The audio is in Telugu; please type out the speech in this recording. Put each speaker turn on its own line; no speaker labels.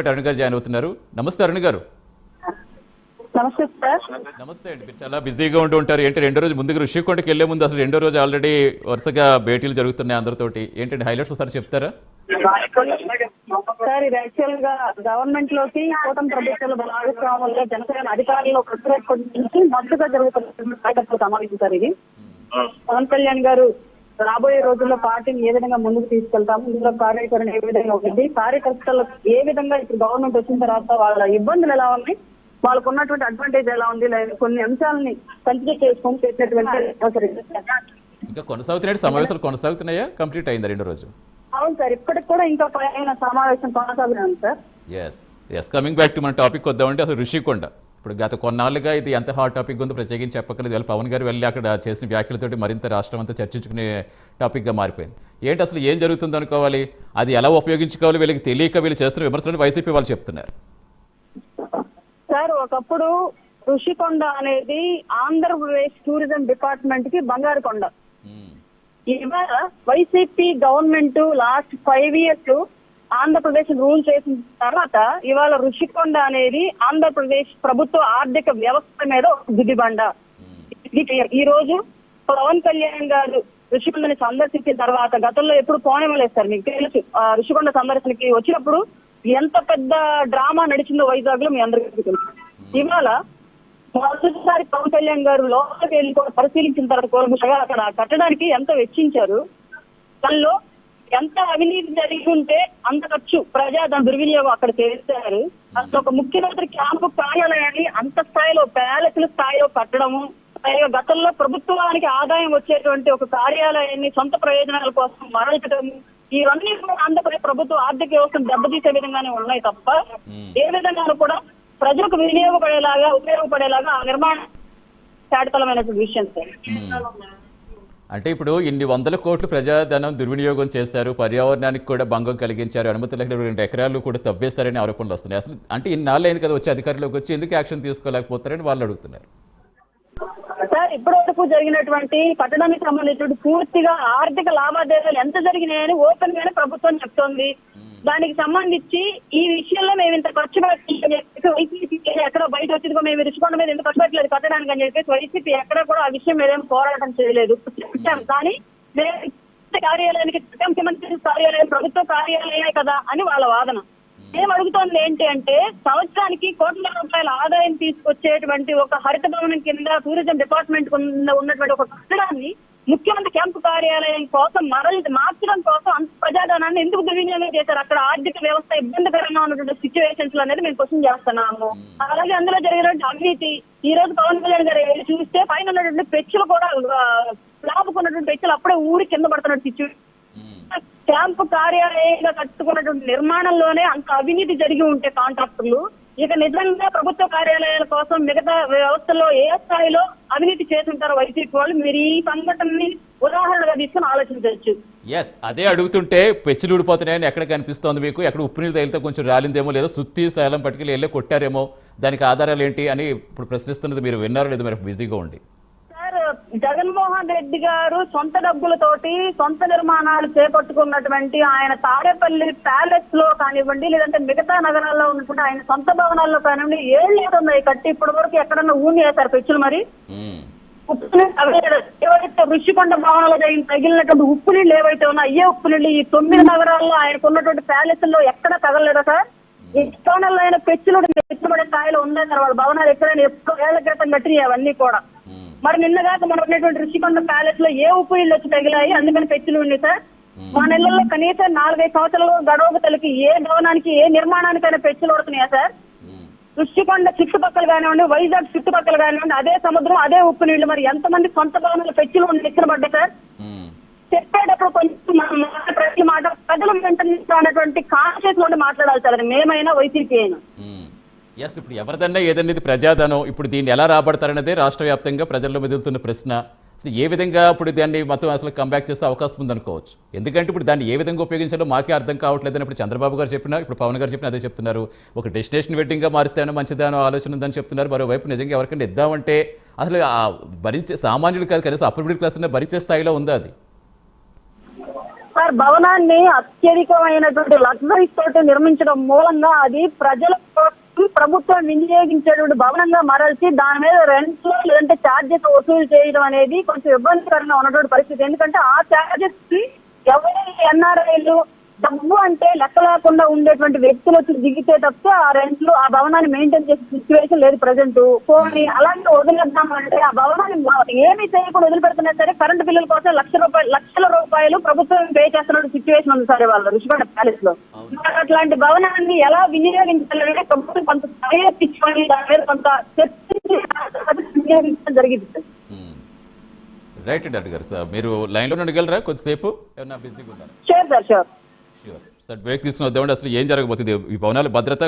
అరుణ్ గారు జాయిన్ అవుతున్నారు. నమస్తే అరుణ్ గారు.
నమస్తే సార్.
నమస్తే అండి. మీరు చాలా బిజీగా ఉంటూ ఉంటారు. ఏంటి రెండో రోజు ముందుగా ఋషికొండకి వెళ్లే ముందు అసలు రెండో రోజు ఆల్రెడీ వరుసగా భేటీలు జరుగుతున్నాయి అందరితోటి. ఏంటండి హైలైట్స్ ఒకసారి చెప్తారా?
సార్ ఇది యాక్చువల్ గా గవర్నమెంట్ లోకి కూటమి ప్రభుత్వాలు భాగస్వాములుగా జనసేన అధికారులు నుంచి మొదటగా జరుగుతున్న సమావేశం సార్ ఇది. పవన్ కళ్యాణ్ గారు రాబోయే రోజుల్లో పార్టీని ఏ విధంగా ముందుకు తీసుకెళ్తాము, ఇందులో కార్యాచరణ ఏ విధంగా ఉంటుంది, కార్యకర్తలకు ఏ విధంగా ఇప్పుడు గవర్నమెంట్ వచ్చిన తర్వాత వాళ్ళ ఇబ్బందులు ఎలా ఉన్నాయి, వాళ్ళకు ఉన్నటువంటి అడ్వాంటేజ్ ఎలా ఉంది, లేదా కొన్ని అంశాలని కన్సిడర్ చేసుకొని చేసినటువంటి
ఇంకా కొనసాగుతున్నాయి సమావేశాలు కొనసాగుతున్నాయా? కంప్లీట్ అయిందా రెండో రోజు?
అవును సార్, ఇప్పటికి కూడా ఇంకా పైన సమావేశం కొనసాగుతుంది sir.
Yes coming back to మన టాపిక్ వద్దామంటే అసలు ఋషికొండ ఇప్పుడు గత కొన్నాళ్ళుగా ఇది ఎంత హాట్ టాపిక్ ఉందో ప్రత్యేకించి చెప్పక్కర్లేదు. ఇవాళ పవన్ గారు వెళ్ళి అక్కడ చేసిన వ్యాఖ్యలతోటి మరింత రాష్ట్రం అంతా చర్చించుకునే టాపిక్గా మారిపోయింది. ఏంటి అసలు ఏం జరుగుతుంది అనుకోవాలి, అది ఎలా ఉపయోగించుకోవాలి వీళ్ళకి తెలియక వీళ్ళు చేస్తున్న విమర్శలను వైసీపీ వాళ్ళు చెప్తున్నారు.
సార్ ఒకప్పుడు ఋషికొండ అనేది ఆంధ్రప్రదేశ్ టూరిజం డిపార్ట్మెంట్ కి బంగారు కొండ. ఇవాళ YCP government last 5 years Andhra Pradesh rule చేసిన తర్వాత ఇవాళ ఋషికొండ అనేది ఆంధ్రప్రదేశ్ ప్రభుత్వ ఆర్థిక వ్యవస్థ మీద గుదిబండ. ఈ రోజు పవన్ కళ్యాణ్ గారు ఋషికొండని సందర్శించిన తర్వాత గతంలో ఎప్పుడు పోనివ్వలేదు సార్, మీకు తెలుసు. ఋషికొండ సందర్శనకి వచ్చినప్పుడు ఎంత పెద్ద డ్రామా నడిచిందో వైజాగ్ లో మీ అందరికీ తెలుసు. ఇవాళ మొదటిసారి పవన్ కళ్యాణ్ గారు లోపలికి వెళ్ళి పరిశీలించిన తర్వాత అక్కడ కట్టడానికి ఎంత వెచ్చించారు, దానిలో ఎంత అవినీతి జరిగి ఉంటే అంత ఖర్చు ప్రజాధన దుర్వినియోగం అక్కడ చేశారు. అసలు ఒక ముఖ్యమంత్రి క్యాంపు కార్యాలయాన్ని అంత స్థాయిలో ప్యాలెస్ల స్థాయిలో కట్టడము, పైగా గతంలో ప్రభుత్వానికి ఆదాయం వచ్చేటువంటి ఒక కార్యాలయాన్ని సొంత ప్రయోజనాల కోసం మరల్చడం, ఇవన్నీ కూడా ఆంధ్రప్రదేశ్ ప్రభుత్వ ఆర్థిక వ్యవస్థను దెబ్బతీసే విధంగానే ఉన్నాయి తప్ప ఏ విధంగానూ కూడా ప్రజలకు ఉపయోగపడేలాగా ఆ నిర్మాణం శాటితలమైనటువంటి విషయం సార్.
అంటే ఇప్పుడు ఇన్ని 100 కోట్లు ప్రజాధనం దుర్వినియోగం చేశారు, పర్యావరణానికి కూడా భంగం కలిగించారు, అనుమతి లేకుండా 2 ఎకరాలు కూడా తవ్వేస్తారని ఆరోపణలు వస్తున్నాయి. అసలు అంటే ఇన్నాళ్ళు అయింది కదా వచ్చి అధికారంలోకి వచ్చి, ఎందుకు యాక్షన్ తీసుకోలేకపోతారని వాళ్ళు అడుగుతున్నారు.
సార్ ఇప్పటి వరకు జరిగినటువంటి కట్టడానికి సంబంధించిన పూర్తిగా ఆర్థిక లావాదేవీలు ఎంత జరిగినాయని ఓపెన్ గానే ప్రభుత్వం చెప్తోంది. దానికి సంబంధించి ఈ విషయంలో మేము ఇంత ఖర్చు వైసీపీ ఎక్కడ బయట వచ్చిందిగో మేము ఋషికొండ మీద ఎంత ఖర్చు పెట్టలేదు కట్టడానికి అని చెప్పేసి వైసీపీ ఎక్కడ కూడా ఆ విషయం మీద ఏం పోరాటం చేయలేదు. కానీ కార్యాలయానికి ముఖ్యమంత్రి కార్యాలయం ప్రభుత్వ కార్యాలయమే కదా అని వాళ్ళ వాదన. మేము అడుగుతోంది ఏంటి అంటే, సంవత్సరానికి కోట్ల రూపాయల ఆదాయం తీసుకొచ్చేటువంటి ఒక హరిత భవనం కింద టూరిజం డిపార్ట్మెంట్ ఉన్నటువంటి ఒక కట్టడాన్ని ముఖ్యమంత్రి క్యాంపు కార్యాలయం కోసం మార్చడం కోసం అంత ప్రజాధనాన్ని ఎందుకు దుర్వినియోగం చేశారు? అక్కడ ఆర్థిక వ్యవస్థ ఇబ్బందికరంగా ఉన్నటువంటి సిచ్యువేషన్స్ అనేది మేము క్వశ్చన్ చేస్తున్నాము. అలాగే అందులో జరిగినటువంటి అవినీతి ఈ రోజు పవన్ కళ్యాణ్ గారు చూస్తే పైన ఉన్నటువంటి పెచ్చులు కూడా లాభకున్నటువంటి పెచ్చులు అప్పుడే ఊరి కింద పడుతున్నట్టు సిచ్యువేషన్. క్యాంపు కార్యాలయంగా కట్టుకున్నటువంటి నిర్మాణంలోనే అంత అవినీతి జరిగి ఉంటే కాంట్రాక్టర్లు ఇక నిజంగా ప్రభుత్వ కార్యాలయాల కోసం మిగతా వ్యవస్థలో ఏ స్థాయిలో అవినీతి చేస్తుంటారో వైసీపీ వాళ్ళు మీరు ఈ సంఘటనని ఉదాహరణగా తీసుకుని ఆలోచించవచ్చు.
అదే అడుగుతుంటే పెచ్చులు ఊడిపోతున్నాయని ఎక్కడ కనిపిస్తోంది మీకు? ఎక్కడ ఉప్పు నీళ్ళు తగిలితే కొంచెం రాలిందేమో, లేదా సుత్తి స్థలం పట్టుకెళ్ళి వెళ్ళి కొట్టారేమో, దానికి ఆధారాలు ఏంటి అని ఇప్పుడు ప్రశ్నిస్తున్నది మీరు విన్నారో లేదు మరి బిజీగా ఉండి.
జగన్మోహన్ రెడ్డి గారు సొంత డబ్బులతోటి సొంత నిర్మాణాలు చేపట్టుకున్నటువంటి ఆయన తాడేపల్లి ప్యాలెస్ లో కానివ్వండి, లేదంటే మిగతా నగరాల్లో ఉన్నటువంటి ఆయన సొంత భవనాల్లో కానివ్వండి, 7 ఏళ్ళు ఉన్నాయి కట్టి ఇప్పటి వరకు ఎక్కడన్నా ఊని వేశారు పెచ్చులు. మరి ఉప్పు ఏవైతే ఋషికొండ భవనాల్లో తగిలినటువంటి ఉప్పు నీళ్ళు ఏవైతే ఉన్నా అయ్యే ఉప్పు నీళ్ళు ఈ 9 నగరాల్లో ఆయనకు ఉన్నటువంటి ప్యాలెస్ లో ఎక్కడ తగలలేదా సార్? ఈ భవనాల్లో ఆయన పెచ్చులు పెట్టుబడే స్థాయిలో ఉన్నాయి సార్. వాళ్ళ భవనాలు ఎక్కడైనా ఎప్పుడు ఏళ్ల క్రితం కట్టినాయి అవన్నీ కూడా. మరి నిన్నగాక మనం ఉన్నటువంటి ఋషికొండ ప్యాలెస్ లో ఏ ఉప్పు ఇళ్ళు వచ్చి తగిలాయి, అందుకని పెచ్చులు ఉన్నాయి సార్. మా నెలల్లో కనీసం 4-5 సంవత్సరాలు గడవకు తలకి ఏ భవనానికి ఏ నిర్మాణానికైనా పెచ్చులు పడుతున్నాయా సార్? ఋషికొండ చుట్టుపక్కల కానివ్వండి, వైజాగ్ చుట్టుపక్కల కానివ్వండి, అదే సముద్రం అదే ఉప్పు నీళ్లు. మరి ఎంతమంది సొంత భవనాలు పెచ్చులు ఎక్కడ పడ్డాయి సార్? చెప్పేటప్పుడు కొంచెం ప్రతి మాట ప్రజల వెంటనే అన్నటువంటి కాన్షియస్ లో మాట్లాడాలి సార్, మేమైనా వైసీపీ అయినా.
ఇప్పుడు ఎవరిదన్నా ఏదన్నది ప్రజాధనం, ఇప్పుడు దీన్ని ఎలా రాబడతారన్నదే రాష్ట్ర వ్యాప్తంగా ప్రజల్లో మెదులుతున్న ప్రశ్న. అసలు ఏ విధంగా ఇప్పుడు దాన్ని మొత్తం అసలు కంబ్యాక్ చేసే అవకాశం ఉందనుకోవచ్చు. ఎందుకంటే ఇప్పుడు దాన్ని ఏ విధంగా ఉపయోగించాలో మాకే అర్థం కావట్లేదని ఇప్పుడు చంద్రబాబు గారు చెప్పినా, ఇప్పుడు పవన్ గారు చెప్పినా అదే చెప్తున్నారు. ఒక డెస్టినేషన్ వెడ్డింగ్గా మారితేనో మంచిదానో ఆలోచన ఉందని చెప్తున్నారు. మరోవైపు నిజంగా ఎవరికైనా ఇద్దామంటే అసలు భరించే సామాన్యులు కాదు కనీసం అప్పర్ మిడిల్ క్లాస్ భరించే స్థాయిలో ఉందా అది?
సార్ భవనాన్ని అత్యధికమైనటువంటి లగ్జరీస్ తోటి నిర్మించడం మూలంగా అది ప్రజల కోసం ప్రభుత్వం వినియోగించేటువంటి భవనంగా మరల్చి దాని మీద రెంట్ లేదంటే ఛార్జెస్ వసూలు చేయడం అనేది కొంచెం ఇబ్బందికరంగా ఉన్నటువంటి పరిస్థితి. ఎందుకంటే ఆ ఛార్జెస్ కి ఎవరి ఎన్ఆర్ఐలు డబ్బు అంటే లెక్క లేకుండా ఉండేటువంటి వ్యక్తులు వచ్చి దిగితే తప్పితే ఆ రెంట్లు ఆ భవనాన్ని మెయింటైన్ చేసే సిచ్యువేషన్ లేదు ప్రజెంట్. పోనీ అలాంటి వదిలేద్దామంటే ఆ భవనాన్ని ఏమీ చేయకుండా వదిలిపెడుతున్నా సరే కరెంటు బిల్లుల కోసం లక్షల రూపాయలు ప్రభుత్వం పే చేస్తున్న సిచ్యువేషన్ ఉంది సార్ వాళ్ళు ఋషికొండ ప్యాలెస్ లో. అట్లాంటి భవనాన్ని ఎలా వినియోగించాలంటే ప్రభుత్వం కొంత సమయం ఇచ్చుకొని దాని మీద కొంత చర్చించి వినియోగించడం జరిగింది సార్.
రైట్ డాక్టర్ గారు, సార్ మీరు లైన్లో ఉండగలరా కొద్దిసేపు? ఏమన్నా బిజీగా ఉన్నారా?
Sure sir, sure.
Sir break తీసుకుని వద్దామండి. అసలు ఏం జరగబోతుంది? ఈ భవనాల భద్రత